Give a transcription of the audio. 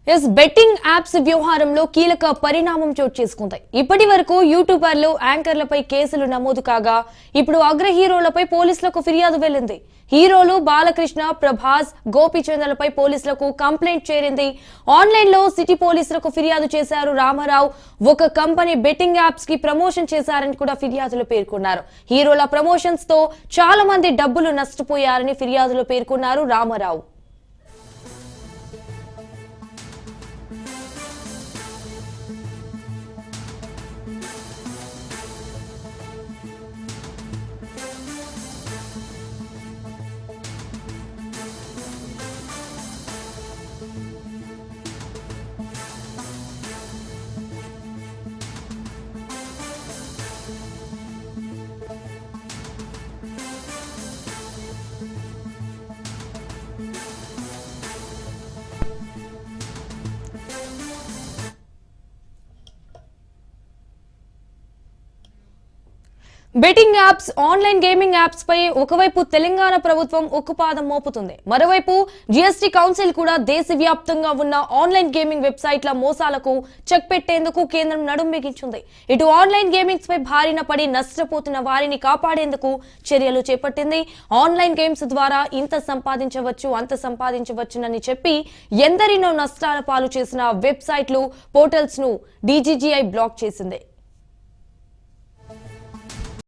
Betting apps వ్యవహారంలో కీలక పరిణామం చోటు చేసుకుంది. ఇప్పటి వరకు యూట్యూబర్లు, యాంకర్లపై కేసులు నమోదు కాగా ఇప్పుడు అగ్ర హీరోలపై పోలీసులకు ఫిర్యాదు వెళ్లింది. హీరోలు బాలకృష్ణ, ప్రభాస్, గోపీచంద్రలపై పోలీసులకు కంప్లైంట్ చేరింది. ఆన్లైన్ లో సిటీ పోలీసులకు ఫిర్యాదు చేశారు రామారావు. ఒక కంపెనీ బెట్టింగ్ యాప్స్ కి ప్రమోషన్ చేశారని కూడా ఫిర్యాదులో పేర్కొన్నారు. హీరోల ప్రమోషన్స్ తో చాలా మంది డబ్బులు నష్టపోయారని ఫిర్యాదులో పేర్కొన్నారు Ramarao. Betting apps, online gaming apps పై ఒకవైపు తెలంగాణ ప్రభుత్వం ఉక్కుపాదం మోపుతుంది. మరోవైపు జీఎస్టీ కౌన్సిల్ కూడా దేశవ్యాప్తంగా ఉన్న ఆన్లైన్ గేమింగ్ వెబ్సైట్ల మోసాలకు చెక్ పెట్టేందుకు కేంద్రం నడుం బిగించింది. ఇటు ఆన్లైన్ గేమింగ్స్ పై బారిన పడి నష్టపోతున్న వారిని కాపాడేందుకు చర్యలు చేపట్టింది. ఆన్లైన్ గేమ్స్ ద్వారా ఇంత సంపాదించవచ్చు, అంత సంపాదించవచ్చునని చెప్పి ఎందరినో నష్టాల పాలు చేసిన వెబ్సైట్లు, పోర్టల్స్ ను డీజీజీఐ బ్లాక్ చేసింది.